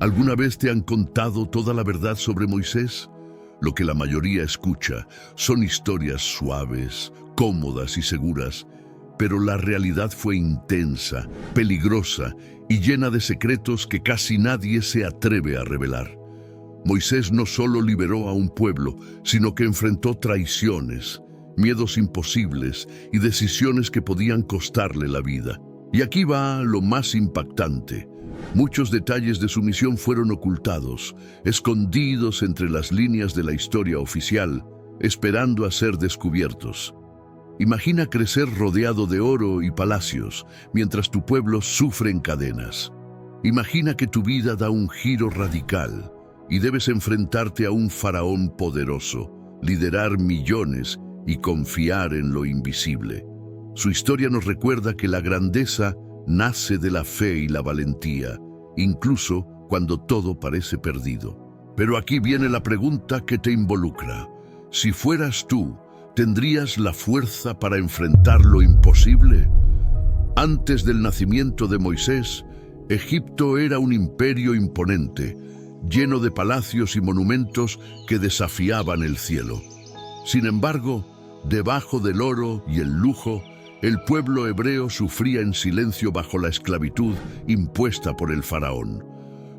¿Alguna vez te han contado toda la verdad sobre Moisés? Lo que la mayoría escucha son historias suaves, cómodas y seguras, pero la realidad fue intensa, peligrosa y llena de secretos que casi nadie se atreve a revelar. Moisés no solo liberó a un pueblo, sino que enfrentó traiciones, miedos imposibles y decisiones que podían costarle la vida. Y aquí va lo más impactante. Muchos detalles de su misión fueron ocultados, escondidos entre las líneas de la historia oficial, esperando a ser descubiertos. Imagina crecer rodeado de oro y palacios, mientras tu pueblo sufre en cadenas. Imagina que tu vida da un giro radical y debes enfrentarte a un faraón poderoso, liderar millones y confiar en lo invisible. Su historia nos recuerda que la grandeza nace de la fe y la valentía, incluso cuando todo parece perdido. Pero aquí viene la pregunta que te involucra. Si fueras tú, ¿tendrías la fuerza para enfrentar lo imposible? Antes del nacimiento de Moisés, Egipto era un imperio imponente, lleno de palacios y monumentos que desafiaban el cielo. Sin embargo, debajo del oro y el lujo, el pueblo hebreo sufría en silencio bajo la esclavitud impuesta por el faraón.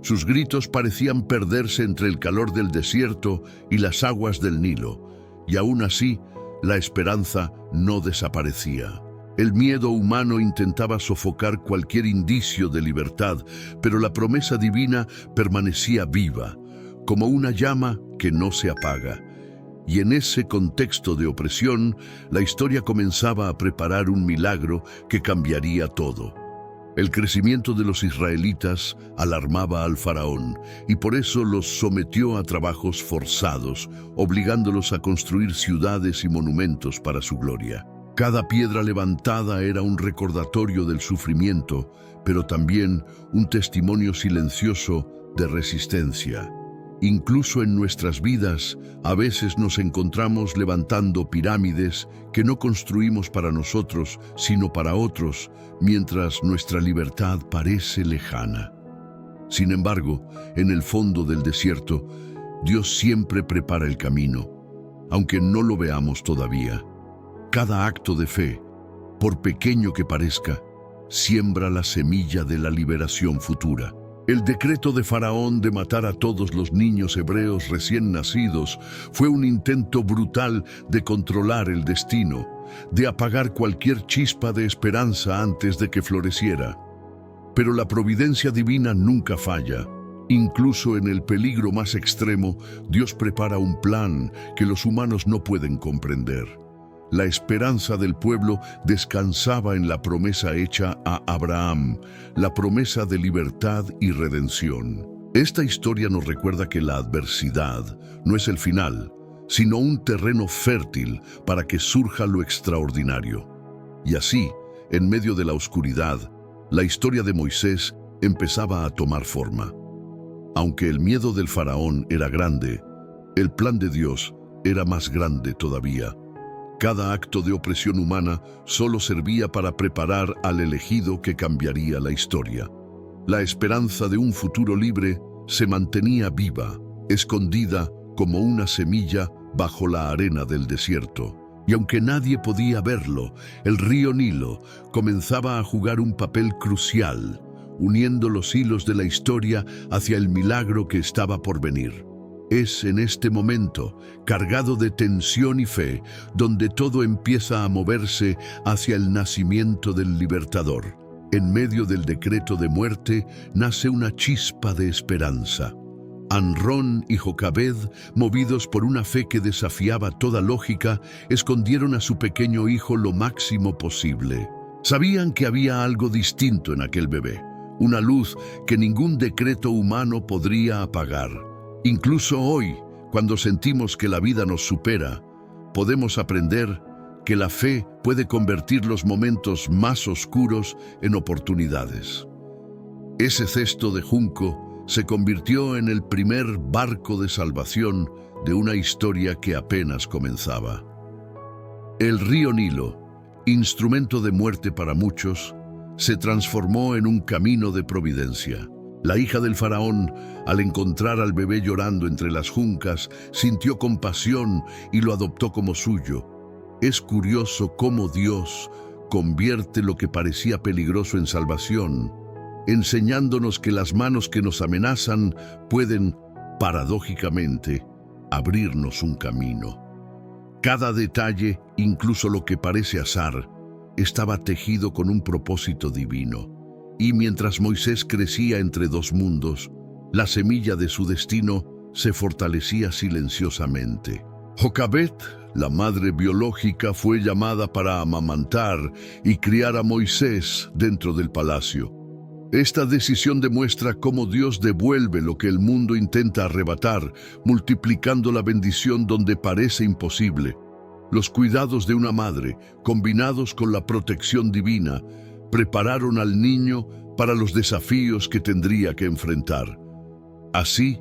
Sus gritos parecían perderse entre el calor del desierto y las aguas del Nilo, y aún así, la esperanza no desaparecía. El miedo humano intentaba sofocar cualquier indicio de libertad, pero la promesa divina permanecía viva, como una llama que no se apaga. Y en ese contexto de opresión, la historia comenzaba a preparar un milagro que cambiaría todo. El crecimiento de los israelitas alarmaba al faraón y por eso los sometió a trabajos forzados, obligándolos a construir ciudades y monumentos para su gloria. Cada piedra levantada era un recordatorio del sufrimiento, pero también un testimonio silencioso de resistencia. Incluso en nuestras vidas, a veces nos encontramos levantando pirámides que no construimos para nosotros, sino para otros, mientras nuestra libertad parece lejana. Sin embargo, en el fondo del desierto, Dios siempre prepara el camino, aunque no lo veamos todavía. Cada acto de fe, por pequeño que parezca, siembra la semilla de la liberación futura. El decreto de Faraón de matar a todos los niños hebreos recién nacidos fue un intento brutal de controlar el destino, de apagar cualquier chispa de esperanza antes de que floreciera. Pero la providencia divina nunca falla. Incluso en el peligro más extremo, Dios prepara un plan que los humanos no pueden comprender. La esperanza del pueblo descansaba en la promesa hecha a Abraham, la promesa de libertad y redención. Esta historia nos recuerda que la adversidad no es el final, sino un terreno fértil para que surja lo extraordinario. Y así, en medio de la oscuridad, la historia de Moisés empezaba a tomar forma. Aunque el miedo del faraón era grande, el plan de Dios era más grande todavía. Cada acto de opresión humana solo servía para preparar al elegido que cambiaría la historia. La esperanza de un futuro libre se mantenía viva, escondida como una semilla bajo la arena del desierto. Y aunque nadie podía verlo, el río Nilo comenzaba a jugar un papel crucial, uniendo los hilos de la historia hacia el milagro que estaba por venir. Es en este momento, cargado de tensión y fe, donde todo empieza a moverse hacia el nacimiento del libertador. En medio del decreto de muerte nace una chispa de esperanza. Amrón y Jocabed, movidos por una fe que desafiaba toda lógica, escondieron a su pequeño hijo lo máximo posible. Sabían que había algo distinto en aquel bebé, una luz que ningún decreto humano podría apagar. Incluso hoy, cuando sentimos que la vida nos supera, podemos aprender que la fe puede convertir los momentos más oscuros en oportunidades. Ese cesto de junco se convirtió en el primer barco de salvación de una historia que apenas comenzaba. El río Nilo, instrumento de muerte para muchos, se transformó en un camino de providencia. La hija del faraón, al encontrar al bebé llorando entre las juncas, sintió compasión y lo adoptó como suyo. Es curioso cómo Dios convierte lo que parecía peligroso en salvación, enseñándonos que las manos que nos amenazan pueden, paradójicamente, abrirnos un camino. Cada detalle, incluso lo que parece azar, estaba tejido con un propósito divino. Y mientras Moisés crecía entre dos mundos, la semilla de su destino se fortalecía silenciosamente. Jocabet, la madre biológica, fue llamada para amamantar y criar a Moisés dentro del palacio. Esta decisión demuestra cómo Dios devuelve lo que el mundo intenta arrebatar, multiplicando la bendición donde parece imposible. Los cuidados de una madre, combinados con la protección divina, prepararon al niño para los desafíos que tendría que enfrentar. Así,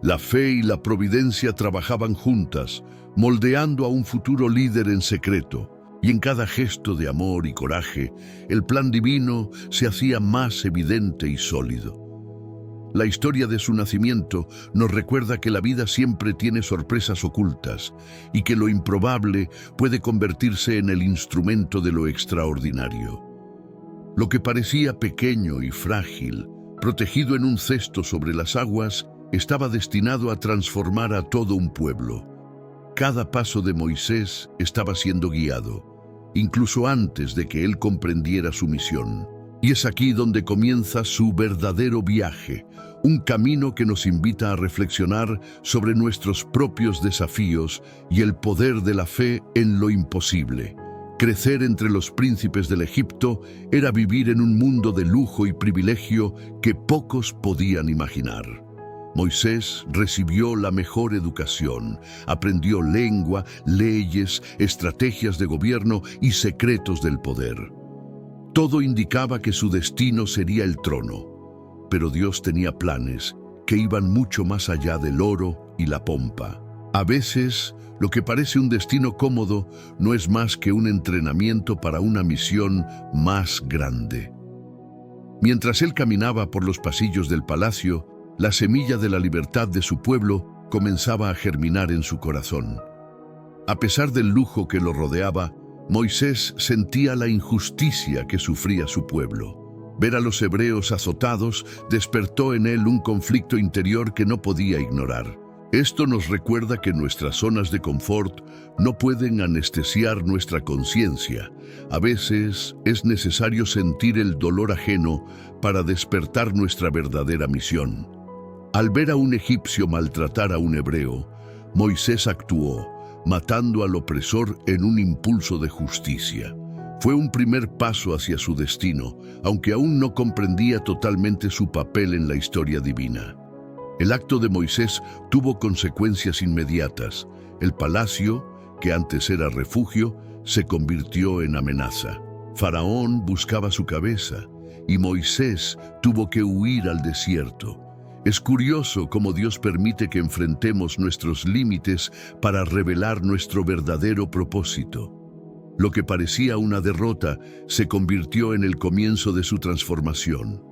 la fe y la providencia trabajaban juntas, moldeando a un futuro líder en secreto. Y en cada gesto de amor y coraje, el plan divino se hacía más evidente y sólido. La historia de su nacimiento nos recuerda que la vida siempre tiene sorpresas ocultas y que lo improbable puede convertirse en el instrumento de lo extraordinario. Lo que parecía pequeño y frágil, protegido en un cesto sobre las aguas, estaba destinado a transformar a todo un pueblo. Cada paso de Moisés estaba siendo guiado, incluso antes de que él comprendiera su misión. Y es aquí donde comienza su verdadero viaje, un camino que nos invita a reflexionar sobre nuestros propios desafíos y el poder de la fe en lo imposible. Crecer entre los príncipes del Egipto era vivir en un mundo de lujo y privilegio que pocos podían imaginar. Moisés recibió la mejor educación, aprendió lengua, leyes, estrategias de gobierno y secretos del poder. Todo indicaba que su destino sería el trono, pero Dios tenía planes que iban mucho más allá del oro y la pompa. A veces, lo que parece un destino cómodo no es más que un entrenamiento para una misión más grande. Mientras él caminaba por los pasillos del palacio, la semilla de la libertad de su pueblo comenzaba a germinar en su corazón. A pesar del lujo que lo rodeaba, Moisés sentía la injusticia que sufría su pueblo. Ver a los hebreos azotados despertó en él un conflicto interior que no podía ignorar. Esto nos recuerda que nuestras zonas de confort no pueden anestesiar nuestra conciencia. A veces es necesario sentir el dolor ajeno para despertar nuestra verdadera misión. Al ver a un egipcio maltratar a un hebreo, Moisés actuó, matando al opresor en un impulso de justicia. Fue un primer paso hacia su destino, aunque aún no comprendía totalmente su papel en la historia divina. El acto de Moisés tuvo consecuencias inmediatas. El palacio, que antes era refugio, se convirtió en amenaza. Faraón buscaba su cabeza y Moisés tuvo que huir al desierto. Es curioso cómo Dios permite que enfrentemos nuestros límites para revelar nuestro verdadero propósito. Lo que parecía una derrota se convirtió en el comienzo de su transformación.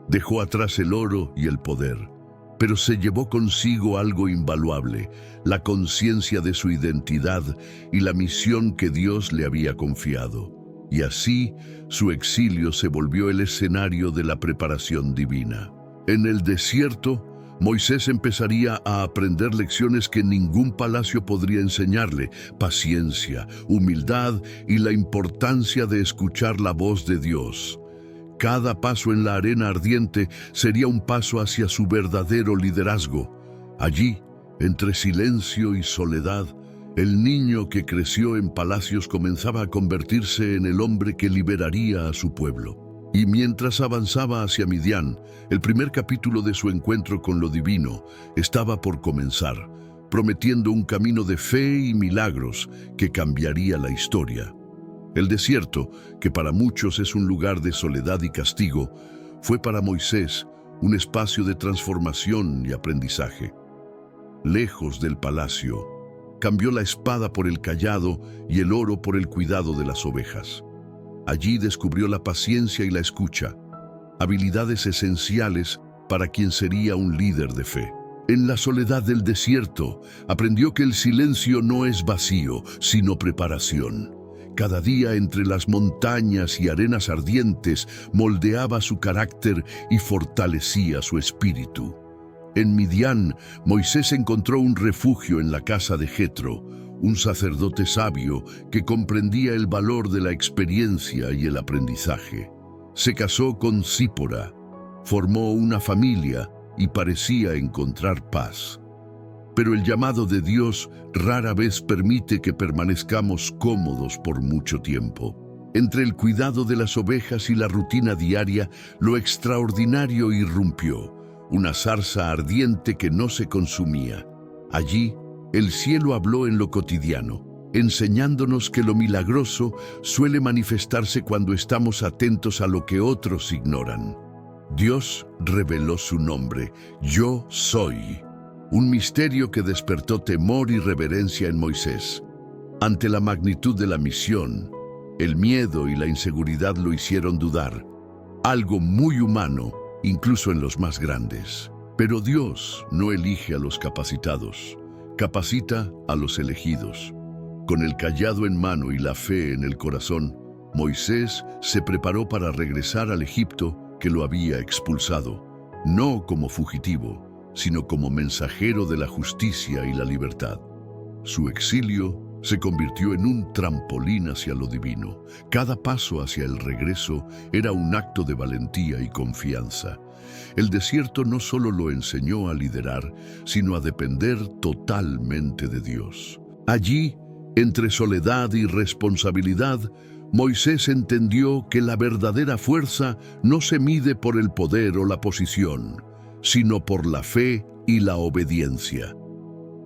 Dejó atrás el oro y el poder, pero se llevó consigo algo invaluable, la conciencia de su identidad y la misión que Dios le había confiado. Y así, su exilio se volvió el escenario de la preparación divina. En el desierto, Moisés empezaría a aprender lecciones que ningún palacio podría enseñarle: paciencia, humildad y la importancia de escuchar la voz de Dios. Cada paso en la arena ardiente sería un paso hacia su verdadero liderazgo. Allí, entre silencio y soledad, el niño que creció en palacios comenzaba a convertirse en el hombre que liberaría a su pueblo. Y mientras avanzaba hacia Midian, el primer capítulo de su encuentro con lo divino estaba por comenzar, prometiendo un camino de fe y milagros que cambiaría la historia. El desierto, que para muchos es un lugar de soledad y castigo, fue para Moisés un espacio de transformación y aprendizaje. Lejos del palacio, cambió la espada por el cayado y el oro por el cuidado de las ovejas. Allí descubrió la paciencia y la escucha, habilidades esenciales para quien sería un líder de fe. En la soledad del desierto, aprendió que el silencio no es vacío, sino preparación. Cada día entre las montañas y arenas ardientes moldeaba su carácter y fortalecía su espíritu. En Midián, Moisés encontró un refugio en la casa de Jetro, un sacerdote sabio que comprendía el valor de la experiencia y el aprendizaje. Se casó con Zípora, formó una familia y parecía encontrar paz. Pero el llamado de Dios rara vez permite que permanezcamos cómodos por mucho tiempo. Entre el cuidado de las ovejas y la rutina diaria, lo extraordinario irrumpió, una zarza ardiente que no se consumía. Allí, el cielo habló en lo cotidiano, enseñándonos que lo milagroso suele manifestarse cuando estamos atentos a lo que otros ignoran. Dios reveló su nombre, Yo Soy, un misterio que despertó temor y reverencia en Moisés. Ante la magnitud de la misión, el miedo y la inseguridad lo hicieron dudar, algo muy humano, incluso en los más grandes. Pero Dios no elige a los capacitados, capacita a los elegidos. Con el cayado en mano y la fe en el corazón, Moisés se preparó para regresar al Egipto que lo había expulsado, no como fugitivo, sino como mensajero de la justicia y la libertad. Su exilio se convirtió en un trampolín hacia lo divino. Cada paso hacia el regreso era un acto de valentía y confianza. El desierto no solo lo enseñó a liderar, sino a depender totalmente de Dios. Allí, entre soledad y responsabilidad, Moisés entendió que la verdadera fuerza no se mide por el poder o la posición, sino por la fe y la obediencia.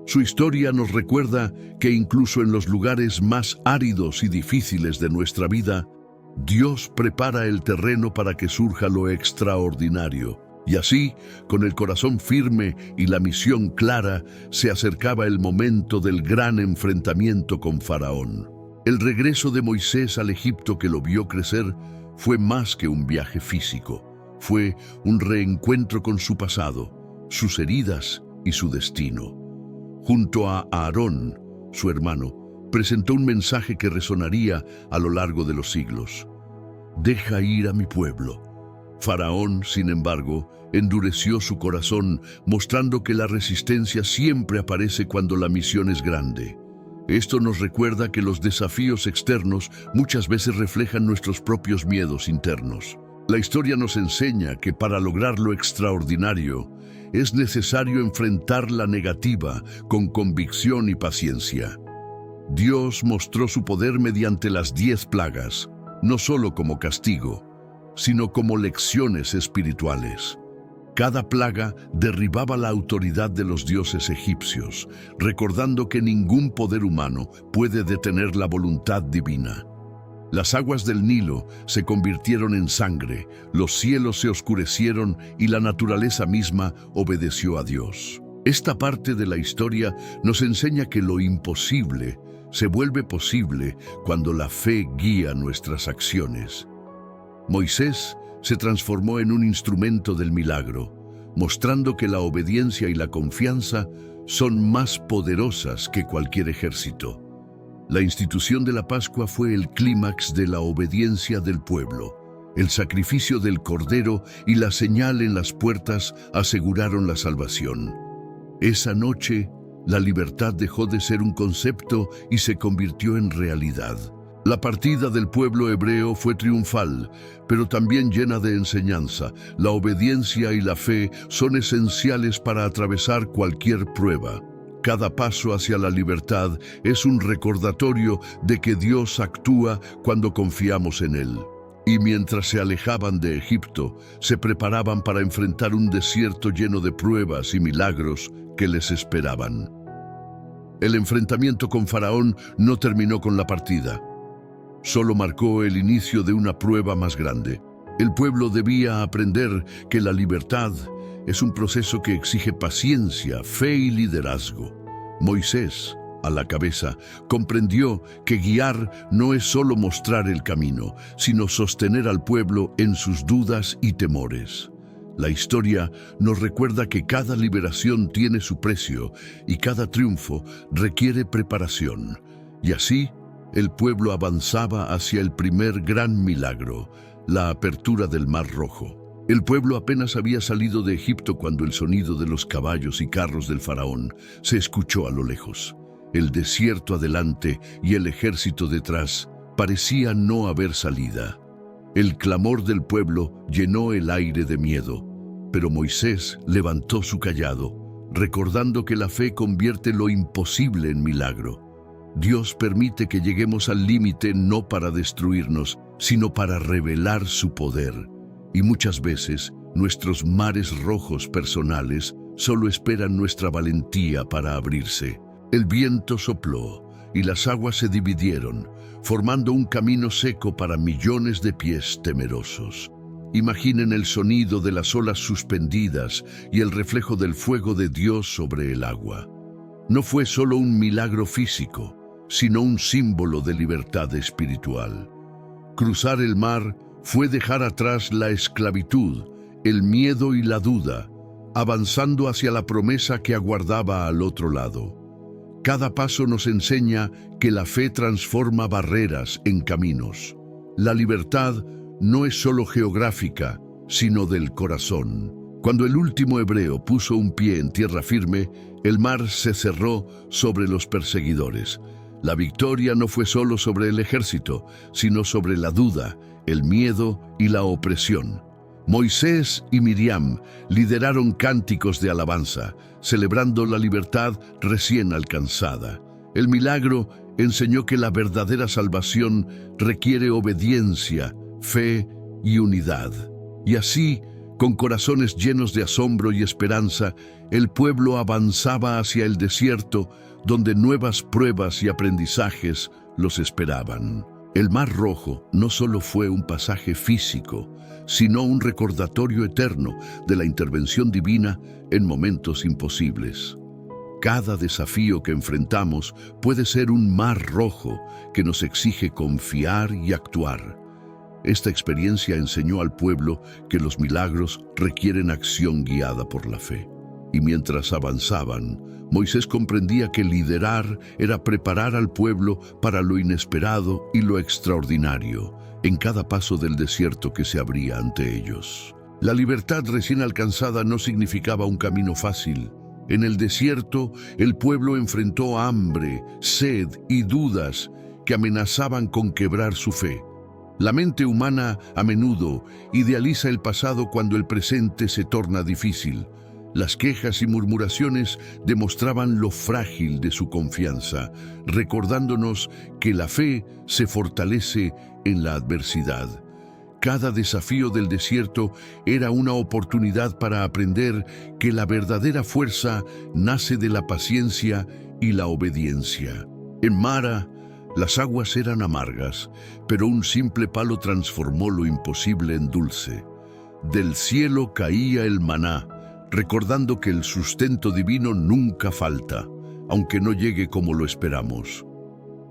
Su historia nos recuerda que incluso en los lugares más áridos y difíciles de nuestra vida, Dios prepara el terreno para que surja lo extraordinario. Y así, con el corazón firme y la misión clara, se acercaba el momento del gran enfrentamiento con Faraón. El regreso de Moisés al Egipto que lo vio crecer fue más que un viaje físico. Fue un reencuentro con su pasado, sus heridas y su destino. Junto a Aarón, su hermano, presentó un mensaje que resonaría a lo largo de los siglos. Deja ir a mi pueblo. Faraón, sin embargo, endureció su corazón, mostrando que la resistencia siempre aparece cuando la misión es grande. Esto nos recuerda que los desafíos externos muchas veces reflejan nuestros propios miedos internos. La historia nos enseña que para lograr lo extraordinario es necesario enfrentar la negativa con convicción y paciencia. Dios mostró su poder mediante las 10 plagas, no solo como castigo, sino como lecciones espirituales. Cada plaga derribaba la autoridad de los dioses egipcios, recordando que ningún poder humano puede detener la voluntad divina. Las aguas del Nilo se convirtieron en sangre, los cielos se oscurecieron y la naturaleza misma obedeció a Dios. Esta parte de la historia nos enseña que lo imposible se vuelve posible cuando la fe guía nuestras acciones. Moisés se transformó en un instrumento del milagro, mostrando que la obediencia y la confianza son más poderosas que cualquier ejército. La institución de la Pascua fue el clímax de la obediencia del pueblo. El sacrificio del Cordero y la señal en las puertas aseguraron la salvación. Esa noche, la libertad dejó de ser un concepto y se convirtió en realidad. La partida del pueblo hebreo fue triunfal, pero también llena de enseñanza. La obediencia y la fe son esenciales para atravesar cualquier prueba. Cada paso hacia la libertad es un recordatorio de que Dios actúa cuando confiamos en Él. Y mientras se alejaban de Egipto, se preparaban para enfrentar un desierto lleno de pruebas y milagros que les esperaban. El enfrentamiento con Faraón no terminó con la partida. Solo marcó el inicio de una prueba más grande. El pueblo debía aprender que la libertad es un proceso que exige paciencia, fe y liderazgo. Moisés, a la cabeza, comprendió que guiar no es solo mostrar el camino, sino sostener al pueblo en sus dudas y temores. La historia nos recuerda que cada liberación tiene su precio y cada triunfo requiere preparación. Y así, el pueblo avanzaba hacia el primer gran milagro, la apertura del Mar Rojo. El pueblo apenas había salido de Egipto cuando el sonido de los caballos y carros del faraón se escuchó a lo lejos. El desierto adelante y el ejército detrás parecía no haber salida. El clamor del pueblo llenó el aire de miedo, pero Moisés levantó su cayado, recordando que la fe convierte lo imposible en milagro. Dios permite que lleguemos al límite no para destruirnos, sino para revelar su poder. Y muchas veces, nuestros mares rojos personales solo esperan nuestra valentía para abrirse. El viento sopló y las aguas se dividieron, formando un camino seco para millones de pies temerosos. Imaginen el sonido de las olas suspendidas y el reflejo del fuego de Dios sobre el agua. No fue solo un milagro físico, sino un símbolo de libertad espiritual. Cruzar el mar fue dejar atrás la esclavitud, el miedo y la duda, avanzando hacia la promesa que aguardaba al otro lado. Cada paso nos enseña que la fe transforma barreras en caminos. La libertad no es solo geográfica, sino del corazón. Cuando el último hebreo puso un pie en tierra firme, el mar se cerró sobre los perseguidores. La victoria no fue solo sobre el ejército, sino sobre la duda, el miedo y la opresión. Moisés y Miriam lideraron cánticos de alabanza, celebrando la libertad recién alcanzada. El milagro enseñó que la verdadera salvación requiere obediencia, fe y unidad. Y así, con corazones llenos de asombro y esperanza, el pueblo avanzaba hacia el desierto, donde nuevas pruebas y aprendizajes los esperaban. El Mar Rojo no solo fue un pasaje físico, sino un recordatorio eterno de la intervención divina en momentos imposibles. Cada desafío que enfrentamos puede ser un mar rojo que nos exige confiar y actuar. Esta experiencia enseñó al pueblo que los milagros requieren acción guiada por la fe. Y mientras avanzaban, Moisés comprendía que liderar era preparar al pueblo para lo inesperado y lo extraordinario en cada paso del desierto que se abría ante ellos. La libertad recién alcanzada no significaba un camino fácil. En el desierto, el pueblo enfrentó hambre, sed y dudas que amenazaban con quebrar su fe. La mente humana a menudo idealiza el pasado cuando el presente se torna difícil. Las quejas y murmuraciones demostraban lo frágil de su confianza, recordándonos que la fe se fortalece en la adversidad. Cada desafío del desierto era una oportunidad para aprender que la verdadera fuerza nace de la paciencia y la obediencia. En Mara, las aguas eran amargas, pero un simple palo transformó lo imposible en dulce. Del cielo caía el maná, recordando que el sustento divino nunca falta, aunque no llegue como lo esperamos.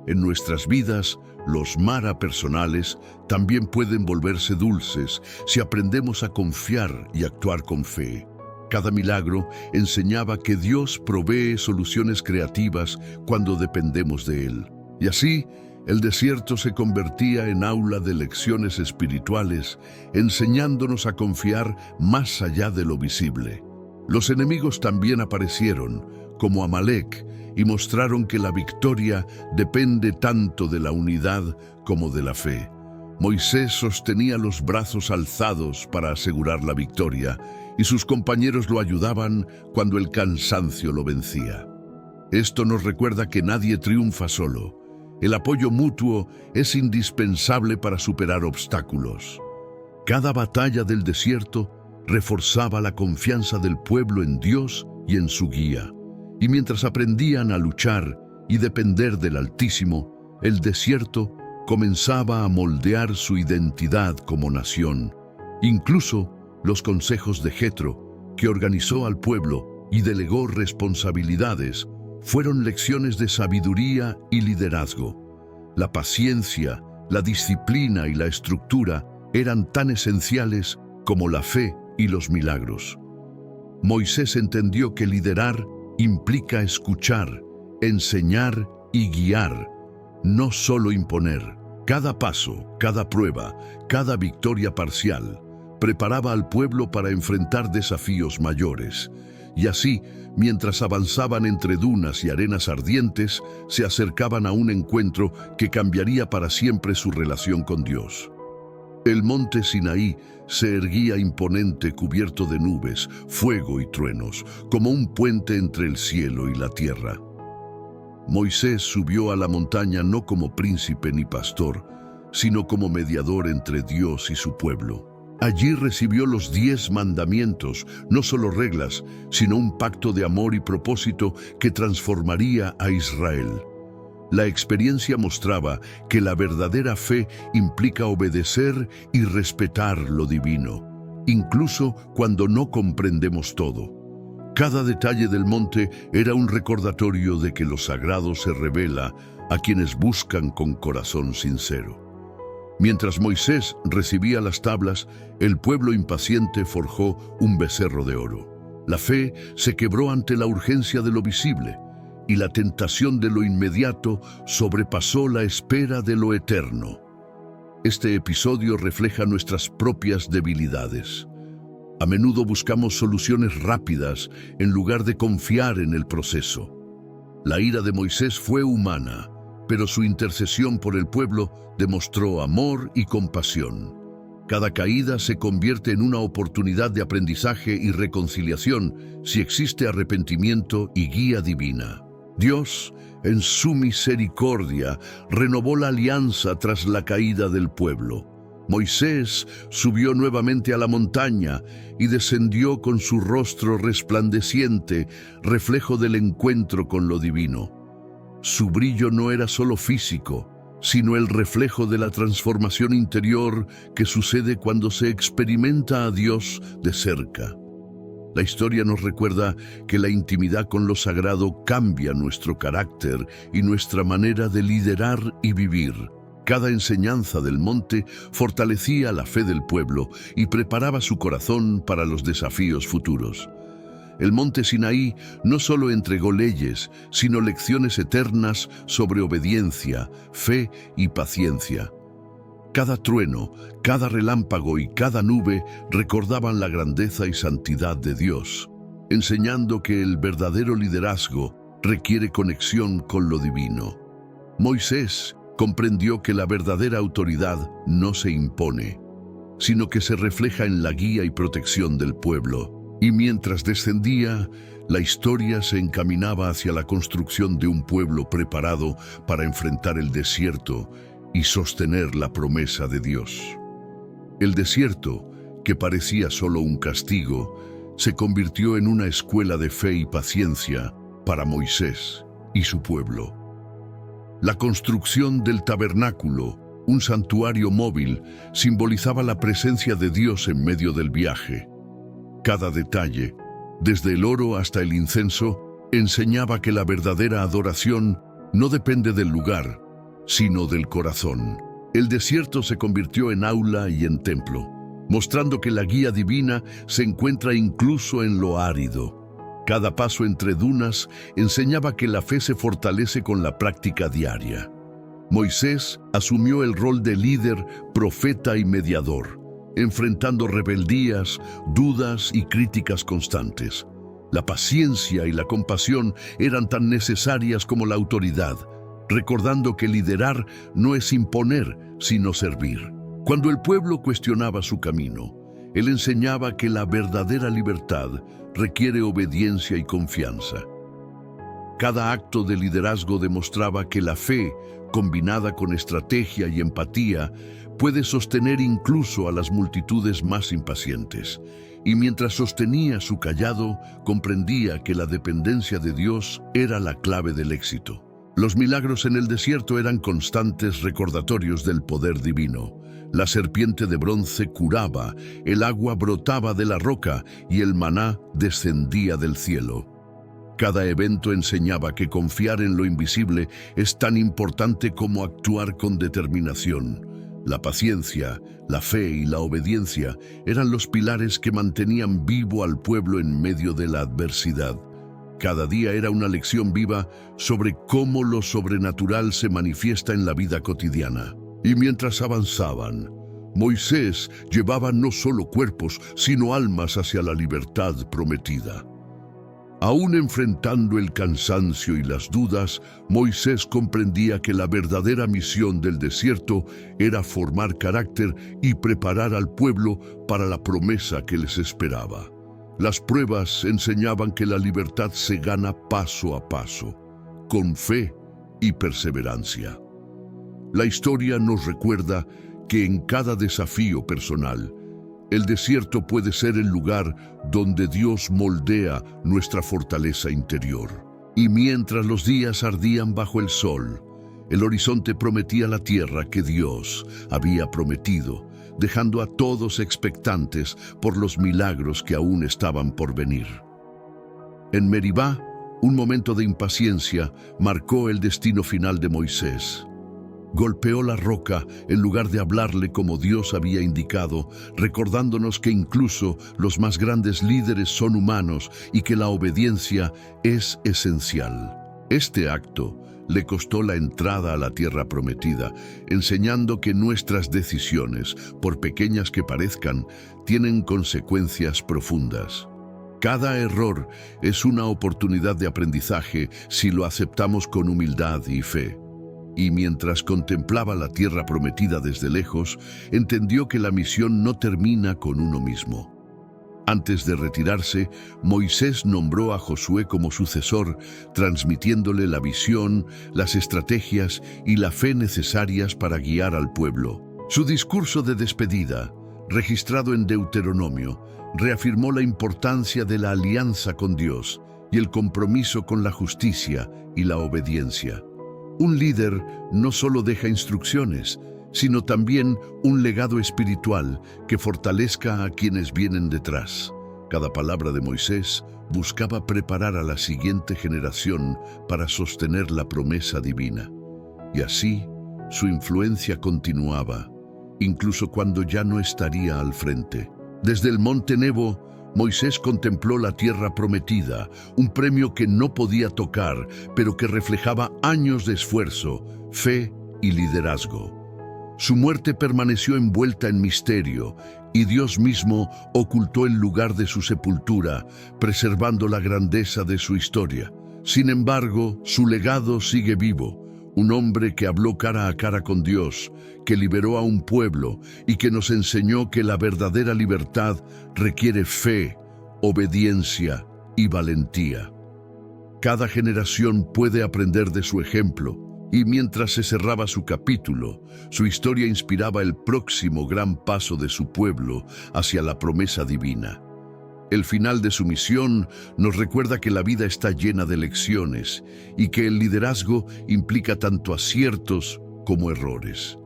En nuestras vidas, los mara personales también pueden volverse dulces si aprendemos a confiar y actuar con fe. Cada milagro enseñaba que Dios provee soluciones creativas cuando dependemos de Él. Y así, el desierto se convertía en aula de lecciones espirituales, enseñándonos a confiar más allá de lo visible. Los enemigos también aparecieron, como Amalek, y mostraron que la victoria depende tanto de la unidad como de la fe. Moisés sostenía los brazos alzados para asegurar la victoria, y sus compañeros lo ayudaban cuando el cansancio lo vencía. Esto nos recuerda que nadie triunfa solo. El apoyo mutuo es indispensable para superar obstáculos. Cada batalla del desierto reforzaba la confianza del pueblo en Dios y en su guía. Y mientras aprendían a luchar y depender del Altísimo, el desierto comenzaba a moldear su identidad como nación. Incluso los consejos de Jetro, que organizó al pueblo y delegó responsabilidades, fueron lecciones de sabiduría y liderazgo. La paciencia, la disciplina y la estructura eran tan esenciales como la fe y los milagros. Moisés entendió que liderar implica escuchar, enseñar y guiar, no solo imponer. Cada paso, cada prueba, cada victoria parcial preparaba al pueblo para enfrentar desafíos mayores. Y así, mientras avanzaban entre dunas y arenas ardientes, se acercaban a un encuentro que cambiaría para siempre su relación con Dios. El monte Sinaí se erguía imponente, cubierto de nubes, fuego y truenos, como un puente entre el cielo y la tierra. Moisés subió a la montaña no como príncipe ni pastor, sino como mediador entre Dios y su pueblo. Allí recibió los 10 mandamientos, no solo reglas, sino un pacto de amor y propósito que transformaría a Israel. La experiencia mostraba que la verdadera fe implica obedecer y respetar lo divino, incluso cuando no comprendemos todo. Cada detalle del monte era un recordatorio de que lo sagrado se revela a quienes buscan con corazón sincero. Mientras Moisés recibía las tablas, el pueblo impaciente forjó un becerro de oro. La fe se quebró ante la urgencia de lo visible, y la tentación de lo inmediato sobrepasó la espera de lo eterno. Este episodio refleja nuestras propias debilidades. A menudo buscamos soluciones rápidas en lugar de confiar en el proceso. La ira de Moisés fue humana, pero su intercesión por el pueblo demostró amor y compasión. Cada caída se convierte en una oportunidad de aprendizaje y reconciliación si existe arrepentimiento y guía divina. Dios, en su misericordia, renovó la alianza tras la caída del pueblo. Moisés subió nuevamente a la montaña y descendió con su rostro resplandeciente, reflejo del encuentro con lo divino. Su brillo no era solo físico, sino el reflejo de la transformación interior que sucede cuando se experimenta a Dios de cerca. La historia nos recuerda que la intimidad con lo sagrado cambia nuestro carácter y nuestra manera de liderar y vivir. Cada enseñanza del monte fortalecía la fe del pueblo y preparaba su corazón para los desafíos futuros. El monte Sinaí no solo entregó leyes, sino lecciones eternas sobre obediencia, fe y paciencia. Cada trueno, cada relámpago y cada nube recordaban la grandeza y santidad de Dios, enseñando que el verdadero liderazgo requiere conexión con lo divino. Moisés comprendió que la verdadera autoridad no se impone, sino que se refleja en la guía y protección del pueblo. Y mientras descendía, la historia se encaminaba hacia la construcción de un pueblo preparado para enfrentar el desierto y sostener la promesa de Dios. El desierto, que parecía solo un castigo, se convirtió en una escuela de fe y paciencia para Moisés y su pueblo. La construcción del tabernáculo, un santuario móvil, simbolizaba la presencia de Dios en medio del viaje. Cada detalle, desde el oro hasta el incienso, enseñaba que la verdadera adoración no depende del lugar, sino del corazón. El desierto se convirtió en aula y en templo, mostrando que la guía divina se encuentra incluso en lo árido. Cada paso entre dunas enseñaba que la fe se fortalece con la práctica diaria. Moisés asumió el rol de líder, profeta y mediador, enfrentando rebeldías, dudas y críticas constantes. La paciencia y la compasión eran tan necesarias como la autoridad, recordando que liderar no es imponer, sino servir. Cuando el pueblo cuestionaba su camino, él enseñaba que la verdadera libertad requiere obediencia y confianza. Cada acto de liderazgo demostraba que la fe, combinada con estrategia y empatía, puede sostener incluso a las multitudes más impacientes. Y mientras sostenía su cayado, comprendía que la dependencia de Dios era la clave del éxito. Los milagros en el desierto eran constantes recordatorios del poder divino. La serpiente de bronce curaba, el agua brotaba de la roca y el maná descendía del cielo. Cada evento enseñaba que confiar en lo invisible es tan importante como actuar con determinación. La paciencia, la fe y la obediencia eran los pilares que mantenían vivo al pueblo en medio de la adversidad. Cada día era una lección viva sobre cómo lo sobrenatural se manifiesta en la vida cotidiana. Y mientras avanzaban, Moisés llevaba no solo cuerpos, sino almas hacia la libertad prometida. Aún enfrentando el cansancio y las dudas, Moisés comprendía que la verdadera misión del desierto era formar carácter y preparar al pueblo para la promesa que les esperaba. Las pruebas enseñaban que la libertad se gana paso a paso, con fe y perseverancia. La historia nos recuerda que en cada desafío personal, el desierto puede ser el lugar donde Dios moldea nuestra fortaleza interior. Y mientras los días ardían bajo el sol, el horizonte prometía la tierra que Dios había prometido, dejando a todos expectantes por los milagros que aún estaban por venir. En Meribá, un momento de impaciencia marcó el destino final de Moisés. Golpeó la roca en lugar de hablarle como Dios había indicado, recordándonos que incluso los más grandes líderes son humanos y que la obediencia es esencial. Este acto le costó la entrada a la tierra prometida, enseñando que nuestras decisiones, por pequeñas que parezcan, tienen consecuencias profundas. Cada error es una oportunidad de aprendizaje si lo aceptamos con humildad y fe. Y mientras contemplaba la tierra prometida desde lejos, entendió que la misión no termina con uno mismo. Antes de retirarse, Moisés nombró a Josué como sucesor, transmitiéndole la visión, las estrategias y la fe necesarias para guiar al pueblo. Su discurso de despedida, registrado en Deuteronomio, reafirmó la importancia de la alianza con Dios y el compromiso con la justicia y la obediencia. Un líder no solo deja instrucciones, sino también un legado espiritual que fortalezca a quienes vienen detrás. Cada palabra de Moisés buscaba preparar a la siguiente generación para sostener la promesa divina. Y así, su influencia continuaba, incluso cuando ya no estaría al frente. Desde el monte Nebo, Moisés contempló la tierra prometida, un premio que no podía tocar, pero que reflejaba años de esfuerzo, fe y liderazgo. Su muerte permaneció envuelta en misterio, y Dios mismo ocultó el lugar de su sepultura, preservando la grandeza de su historia. Sin embargo, su legado sigue vivo. Un hombre que habló cara a cara con Dios, que liberó a un pueblo y que nos enseñó que la verdadera libertad requiere fe, obediencia y valentía. Cada generación puede aprender de su ejemplo, y mientras se cerraba su capítulo, su historia inspiraba el próximo gran paso de su pueblo hacia la promesa divina. El final de su misión nos recuerda que la vida está llena de lecciones y que el liderazgo implica tanto aciertos como errores.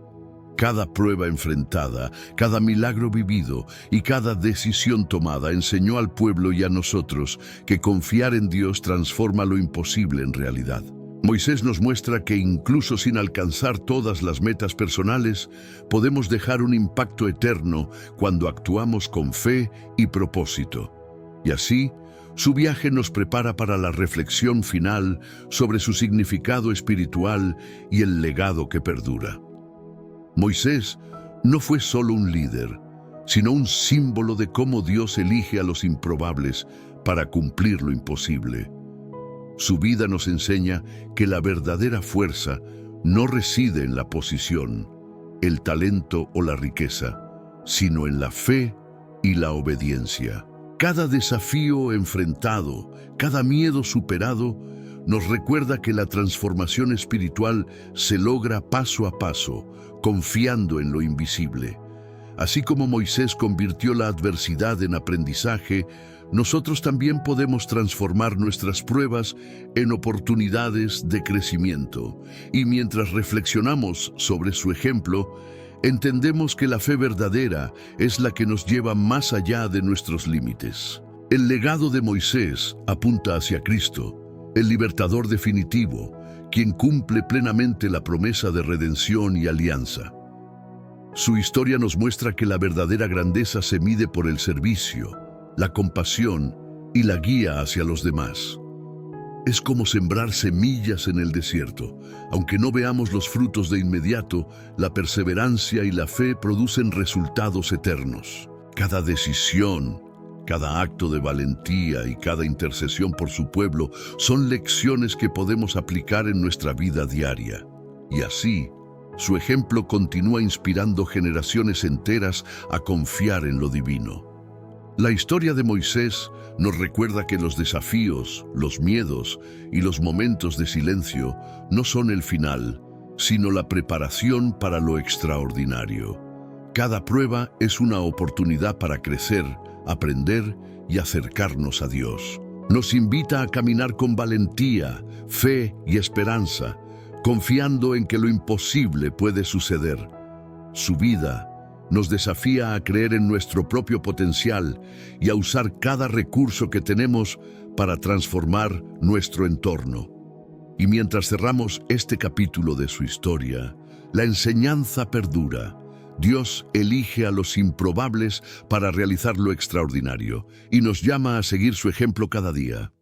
Cada prueba enfrentada, cada milagro vivido y cada decisión tomada enseñó al pueblo y a nosotros que confiar en Dios transforma lo imposible en realidad. Moisés nos muestra que incluso sin alcanzar todas las metas personales, podemos dejar un impacto eterno cuando actuamos con fe y propósito. Y así, su viaje nos prepara para la reflexión final sobre su significado espiritual y el legado que perdura. Moisés no fue solo un líder, sino un símbolo de cómo Dios elige a los improbables para cumplir lo imposible. Su vida nos enseña que la verdadera fuerza no reside en la posición, el talento o la riqueza, sino en la fe y la obediencia. Cada desafío enfrentado, cada miedo superado, nos recuerda que la transformación espiritual se logra paso a paso, confiando en lo invisible. Así como Moisés convirtió la adversidad en aprendizaje, nosotros también podemos transformar nuestras pruebas en oportunidades de crecimiento. Y mientras reflexionamos sobre su ejemplo, entendemos que la fe verdadera es la que nos lleva más allá de nuestros límites. El legado de Moisés apunta hacia Cristo, el libertador definitivo, quien cumple plenamente la promesa de redención y alianza. Su historia nos muestra que la verdadera grandeza se mide por el servicio, la compasión y la guía hacia los demás. Es como sembrar semillas en el desierto. Aunque no veamos los frutos de inmediato, la perseverancia y la fe producen resultados eternos. Cada decisión, cada acto de valentía y cada intercesión por su pueblo son lecciones que podemos aplicar en nuestra vida diaria. Y así, su ejemplo continúa inspirando generaciones enteras a confiar en lo divino. La historia de Moisés nos recuerda que los desafíos, los miedos y los momentos de silencio no son el final, sino la preparación para lo extraordinario. Cada prueba es una oportunidad para crecer, aprender y acercarnos a Dios. Nos invita a caminar con valentía, fe y esperanza, confiando en que lo imposible puede suceder. Su vida nos desafía a creer en nuestro propio potencial y a usar cada recurso que tenemos para transformar nuestro entorno. Y mientras cerramos este capítulo de su historia, la enseñanza perdura. Dios elige a los improbables para realizar lo extraordinario y nos llama a seguir su ejemplo cada día.